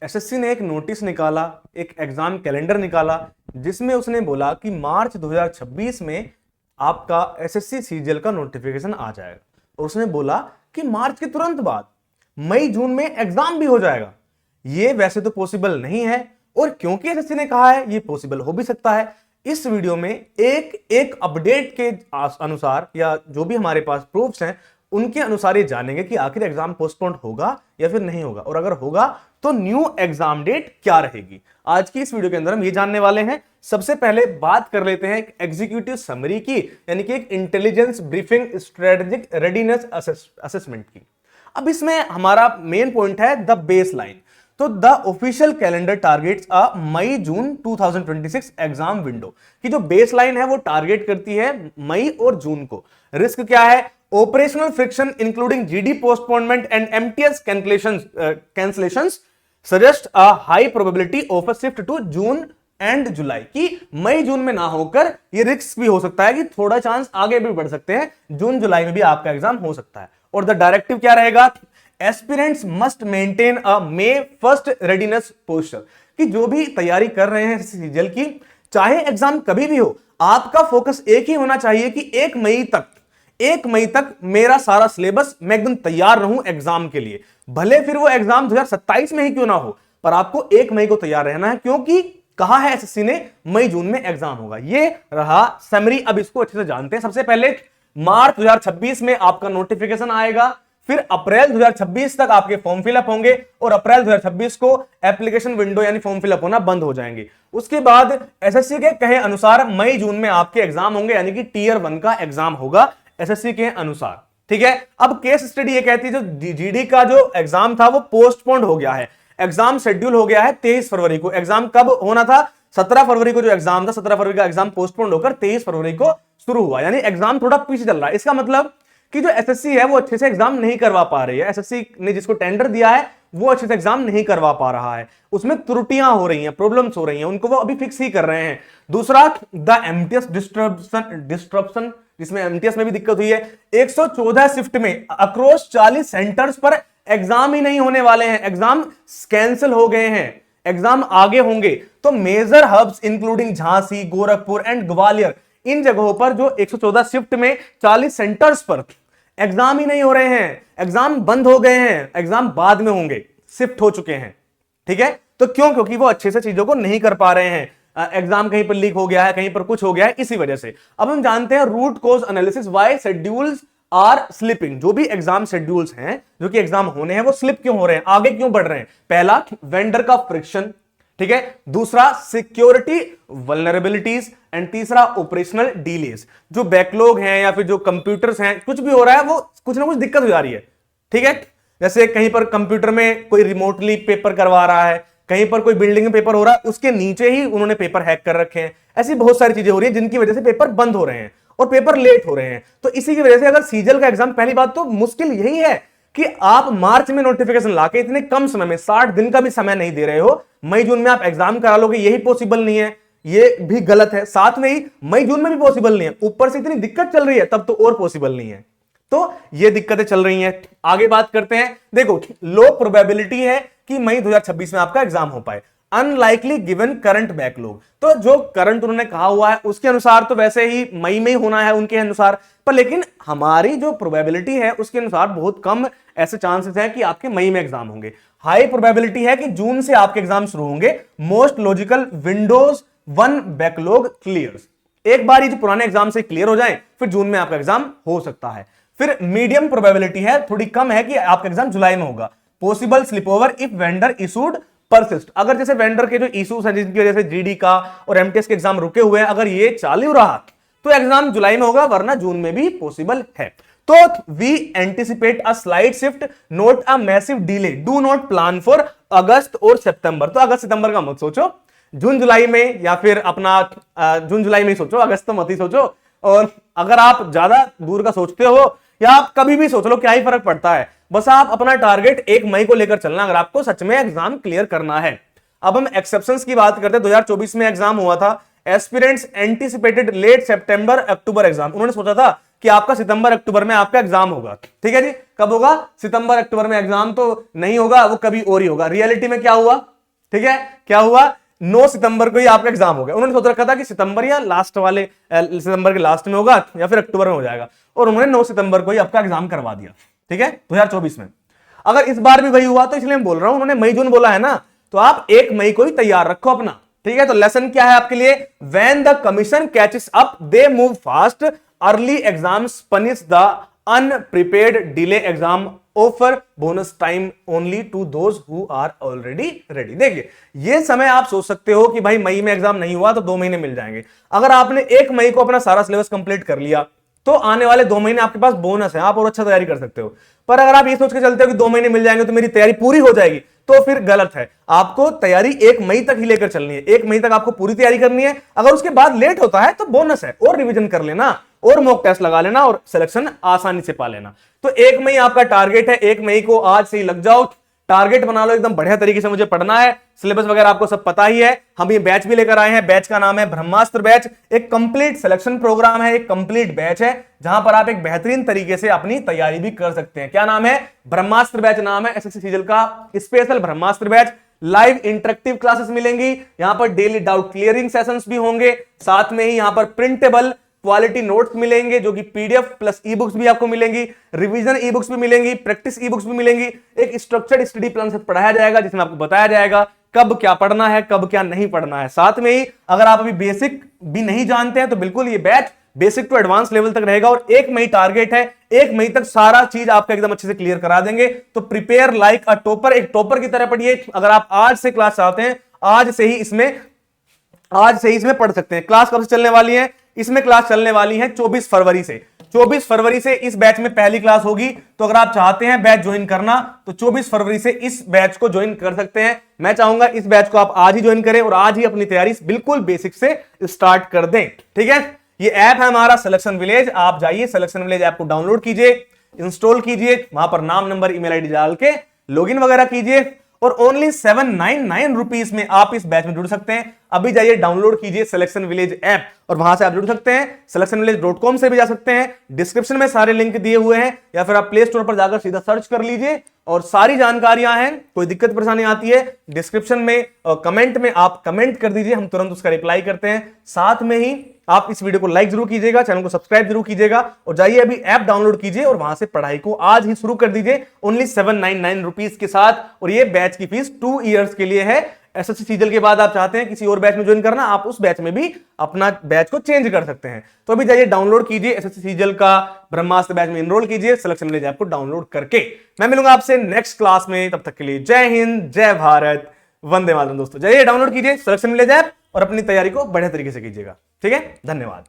SSC ने एक notice निकाला, एक एग्जाम कैलेंडर निकाला, जिसमें उसने बोला कि मार्च 2026 में आपका एसएससी सीजीएल का नोटिफिकेशन आ जाएगा। और उसने बोला कि मार्च के तुरंत बाद मई जून में एग्जाम भी हो जाएगा। ये वैसे तो पॉसिबल नहीं है, और क्योंकि एसएससी ने कहा है ये पॉसिबल हो भी सकता है। इस वीडियो में एक एक अपडेट के अनुसार या जो भी हमारे पास प्रूफ्स हैं उनके अनुसार ये जानेंगे कि आखिर एग्जाम पोस्टपोन होगा या फिर नहीं होगा, और अगर होगा तो न्यू एग्जाम डेट क्या रहेगी। आज की इस वीडियो के अंदर हम ये जानने वाले हैं। सबसे पहले बात कर लेते हैं एक एग्जीक्यूटिव समरी की, यानी कि एक intelligence briefing strategic readiness assessment की। अब इसमें हमारा मेन पॉइंट है द बेस लाइन। तो the official calendar targets a May June 2026 exam window की जो बेस लाइन है वो टारगेट करती है मई और जून को। रिस्क क्या है? Operational friction including GD postponement and MTS cancellations suggest a high probability of a shift to June and July. की मई जून में ना होकर ये रिस्क भी हो सकता है कि थोड़ा चांस आगे भी बढ़ सकते हैं, जून जुलाई में भी आपका एग्जाम हो सकता है। और द डायरेक्टिव क्या रहेगा? Aspirants must maintain a may first readiness posture. कि जो भी तैयारी कर रहे हैं सीजीएल की, चाहे एग्जाम कभी भी हो, आपका फोकस एक ही होना चाहिए कि 1 मई तक मेरा सारा सिलेबस मैं एकदम तैयार रहूं एग्जाम के लिए। भले फिर वो एग्जाम 2027 में ही क्यों ना हो, पर आपको 1 मई को तैयार रहना है, क्योंकि कहा है एसएससी ने मई जून में एग्जाम होगा। ये रहा समरी। अब इसको अच्छे से जानते हैं। सबसे पहले मार्च 2026 में आपका नोटिफिकेशन आएगा, फिर अप्रैल 2026 तक आपके फॉर्म फिलअप होंगे, और अप्रैल 2026 को एप्लीकेशन विंडो यानी फॉर्म फिलअप होना बंद हो जाएंगे। उसके बाद एसएससी के कहे अनुसार मई जून में आपके एग्जाम होंगे, यानी कि टियर 1 का एग्जाम होगा एसएससी के अनुसार। ठीक है। अब केस स्टडी ये कहती है जो जीडी का जो एग्जाम था वो पोस्टपोन्ड हो गया है। एग्जाम शेड्यूल हो गया है 23 फरवरी को। एग्जाम कब होना था? 17 फरवरी को जो एग्जाम था, 17 फरवरी का एग्जाम पोस्टपोन्ड होकर 23 फरवरी को शुरू हुआ, यानी एग्जाम थोड़ा पीछे चल रहा है। इसका मतलब कि जो एसएससी है वो अच्छे से एग्जाम नहीं करवा पा रही है। एसएससी ने जिसको टेंडर दिया है वो अच्छे से एग्जाम नहीं करवा पा रहा है, उसमें त्रुटियां हो रही हैं, प्रॉब्लम्स हो रही हैं, उनको वो अभी फिक्स ही कर रहे हैं। दूसरा, द एमटीएस डिस्ट्रप्शन, जिसमें एमटीएस में भी दिक्कत हुई है। 114 शिफ्ट में अक्रॉस 40 सेंटर्स पर एग्जाम ही नहीं होने वाले हैं, एग्जाम कैंसिल हो गए हैं, एग्जाम आगे होंगे। तो major hubs including Jhansi, Gorakhpur and Gwalior, इन जगहों पर जो 114 शिफ्ट में 40 सेंटर्स पर एग्जाम ही नहीं हो रहे हैं, एग्जाम बंद हो गए हैं, एग्जाम बाद में होंगे, शिफ्ट हो चुके हैं। ठीक है। तो क्यों? क्योंकि वो अच्छे से चीजों को नहीं कर पा रहे हैं। एग्जाम कहीं पर लीक हो गया है, कहीं पर कुछ हो गया है, इसी वजह से। अब हम जानते हैं root cause analysis, why schedules are slipping. जो भी एग्जाम शेड्यूल्स हैं, जो कि एग्जाम होने हैं, वो स्लिप क्यों हो रहे हैं, आगे क्यों बढ़ रहे हैं? पहला, वेंडर का फ्रिक्शन। ठीक है। दूसरा, सिक्योरिटी वल्नरेबिलिटीज, एंड तीसरा, ऑपरेशनल डिलेज। जो बैकलॉग हैं या फिर जो कंप्यूटर्स हैं, कुछ भी हो रहा है, वो कुछ ना कुछ दिक्कत हो जा रही है। ठीक है। जैसे कहीं पर कंप्यूटर में कोई रिमोटली पेपर करवा रहा है, कहीं पर कोई बिल्डिंग में पेपर हो रहा है, उसके नीचे ही उन्होंने पेपर हैक कर रखे हैं। ऐसी बहुत सारी चीजें हो रही है जिनकी वजह से पेपर बंद हो रहे हैं और पेपर लेट हो रहे हैं। तो इसी की वजह से अगर सीजीएल का एग्जाम, पहली बात तो मुश्किल यही है कि आप मार्च में नोटिफिकेशन लाके इतने कम समय में, 60 दिन का भी समय नहीं दे रहे हो, मई जून में आप एग्जाम करा लोगे, यही पॉसिबल नहीं है, ये भी गलत है। साथ में ही मई जून में भी पॉसिबल नहीं है, ऊपर से इतनी दिक्कत चल रही है, तब तो और पॉसिबल नहीं है। तो ये दिक्कतें चल रही हैं। आगे बात करते हैं। देखो, लो प्रोबेबिलिटी है कि मई 2026 में आपका एग्जाम हो पाए, अनलाइकली गिवन करंट बैकलॉग। तो जो करंट उन्होंने कहा हुआ है उसके अनुसार तो वैसे ही मई में होना है उनके अनुसार, पर लेकिन हमारी जो प्रोबेबिलिटी है उसके अनुसार बहुत कम ऐसे चांसेस है कि आपके मई में एग्जाम होंगे। हाई प्रोबेबिलिटी है कि जून से आपके एग्जाम शुरू होंगे। Most logical, Windows 1 backlog clears. एक बार ये जो पुराने एग्जाम से क्लियर हो जाए, फिर जून में आपका एग्जाम हो सकता है। फिर मीडियम प्रोबेबिलिटी है, थोड़ी कम है, कि आपका एग्जाम जुलाई में होगा। Possible slip over if vendor issued persist. अगर जैसे वेंडर के जो इश्यूज हैं जिनकी वजह से जीडी का और एमटीएस के एग्जाम रुके हुए हैं, अगर ये चालू रहा तो एग्जाम जुलाई में होगा, वरना जून में भी पॉसिबल है। तो we anticipate a slight shift, not a massive delay, do not plan for अगस्त और सितंबर। तो अगस्त सितंबर का मत सोचो, जून जुलाई में, या फिर अपना जून जुलाई में ही सोचो, अगस्त तो मत ही सोचो। और अगर आप ज्यादा दूर का सोचते हो या आप कभी भी सोच लो, क्या ही फर्क पड़ता है। बस आप अपना टारगेट 1 मई को लेकर चलना, अगर आपको सच में एग्जाम क्लियर करना है। अब हम एक्सेप्शंस की बात करते हैं। 2024 में एग्जाम हुआ था, एस्पिरेंट्स एंटिसिपेटेड लेट सितंबर अक्टूबर एग्जाम। उन्होंने सोचा था कि आपका सितंबर अक्टूबर में आपका एग्जाम होगा। ठीक है जी, कब होगा? सितंबर अक्टूबर में एग्जाम तो नहीं होगा, वो कभी और ही होगा। रियलिटी में क्या हुआ? ठीक है, क्या हुआ, 9 सितंबर को ही आपका एग्जाम हो गया। उन्होंने सोच रखा था कि सितंबर या लास्ट वाले सितंबर के लास्ट में होगा या फिर अक्टूबर में हो जाएगा, और उन्होंने 9 सितंबर को ही आपका एग्जाम करवा दिया। ठीक है, 2024 में। अगर इस बार भी वही हुआ तो इसलिए मैं बोल रहा हूं, उन्होंने मई जून बोला है ना, तो आप 1 मई को ही तैयार रखो अपना। ठीक है, तो लेसन क्या है आपके लिए, when the commission catches up they move fast, early exams punish the unprepared, delay exam, offer bonus time only to those who are already ready. देखिए, ये समय आप सोच सकते हो कि भाई मई में एग्जाम नहीं हुआ तो 2 महीने मिल जाएंगे। अगर आपने 1 मई को अपना सारा सिलेबस कंप्लीट कर लिया तो आने वाले 2 महीने आपके पास बोनस है, आप और अच्छा तैयारी कर सकते हो। पर अगर आप ये सोच के चलते हो कि 2 महीने मिल जाएंगे तो मेरी तैयारी पूरी हो जाएगी, तो फिर गलत है। आपको तैयारी 1 मई तक ही लेकर चलनी है, 1 मई तक आपको पूरी तैयारी करनी है। अगर उसके बाद लेट होता है तो बोनस है, और रिवीजन कर लेना और मॉक टेस्ट लगा लेना और सिलेक्शन आसानी से पा लेना। तो 1 मई आपका टारगेट है, 1 मई को आज से ही लग जाओ, टारगेट बना लो एकदम बढ़िया तरीके से। मुझे पढ़ना है, सिलेबस वगैरह आपको सब पता ही है। हम ये बैच भी लेकर आए हैं, बैच का नाम है ब्रह्मास्त्र बैच। एक कंप्लीट सिलेक्शन प्रोग्राम है, एक कंप्लीट बैच है जहां पर आप एक बेहतरीन तरीके से अपनी तैयारी भी कर सकते हैं। क्या नाम है, ब्रह्मास्त्र बैच नाम है, एसएससी सीजीएल का स्पेशल ब्रह्मास्त्र बैच। लाइव इंटरेक्टिव क्लासेस मिलेंगी, यहां पर डेली डाउट क्लियरिंग सेशंस भी होंगे, साथ में ही यहां पर प्रिंटेबल क्वालिटी नोट्स मिलेंगे जो कि पीडीएफ प्लस ई बुक्स भी आपको मिलेंगी, रिवीजन ई बुक्स भी मिलेंगी, प्रैक्टिस ई बुक्स भी मिलेंगी। एक स्ट्रक्चर्ड स्टडी प्लान से पढ़ाया जाएगा जिसमें आपको बताया जाएगा कब क्या पढ़ना है, कब क्या नहीं पढ़ना है। साथ में ही अगर आप अभी बेसिक भी नहीं जानते हैं तो बिल्कुल ये batch basic to advance level तक रहेगा, और 1 मई टारगेट है, 1 मई तक सारा चीज आपका एकदम अच्छे से क्लियर करा देंगे। तो प्रिपेयर लाइक अ टॉपर, एक टॉपर की तरह पढ़िए। अगर आप आज से क्लास चाहते हैं, आज से ही इसमें पढ़ सकते हैं। क्लास कब से चलने वाली है, इसमें क्लास चलने वाली है 24 फरवरी से। 24 फरवरी से इस बैच में पहली क्लास होगी। तो अगर आप चाहते हैं बैच ज्वाइन करना तो 24 फरवरी से इस बैच को ज्वाइन कर सकते हैं। मैं चाहूंगा इस बैच को आप आज ही ज्वाइन करें और आज ही अपनी तैयारी बिल्कुल बेसिक से स्टार्ट कर दें। ठीक है, ये ऐप है हमारा सिलेक्शन विलेज। आप जाइए सिलेक्शन विलेज ऐप को डाउनलोड कीजिए, इंस्टॉल कीजिए, वहां पर नाम नंबर ईमेल आईडी डाल के लॉगिन वगैरह कीजिए, और ओनली 799 रुपीज में आप इस बैच में जुड़ सकते हैं। अभी जाइए डाउनलोड कीजिए सिलेक्शन विलेज ऐप और वहां से आप जुड़ सकते हैं। selectionvillage.com से भी जा सकते हैं, डिस्क्रिप्शन में सारे लिंक दिए हुए हैं, या फिर आप प्ले स्टोर पर जाकर सीधा सर्च कर लीजिए और सारी जानकारियां हैं। कोई दिक्कत परेशानी आती है डिस्क्रिप्शन में कमेंट में आप कमेंट कर दीजिए, हम तुरंत उसका रिप्लाई करते हैं। साथ में ही आप इस वीडियो को लाइक जरूर कीजिएगा, चैनल को सब्सक्राइब जरूर कीजिएगा, और जाइए अभी ऐप डाउनलोड कीजिए और वहां से पढ़ाई को आज ही शुरू कर दीजिए ओनली 799 रुपीज के साथ। और ये बैच की फीस 2 इयर्स के लिए है। एसएससी सीजीएल के बाद आप चाहते हैं किसी और बैच में ज्वाइन करना, आप उस बैच में भी अपना बैच को चेंज कर सकते हैं। तो अभी जाइए डाउनलोड कीजिए एसएससी सीजीएल का ब्रह्मास्त्र बैच में एनरोल कीजिए सिलेक्शन विलेज ऐप को डाउनलोड करके। मैं मिलूंगा आपसे नेक्स्ट क्लास में, तब तक के लिए जय हिंद, जय भारत, वंदे मातरम। दोस्तों जाइए डाउनलोड कीजिए सिलेक्शन विलेज ऐप और अपनी तैयारी को बढ़िया तरीके से कीजिएगा। ठीक है, धन्यवाद।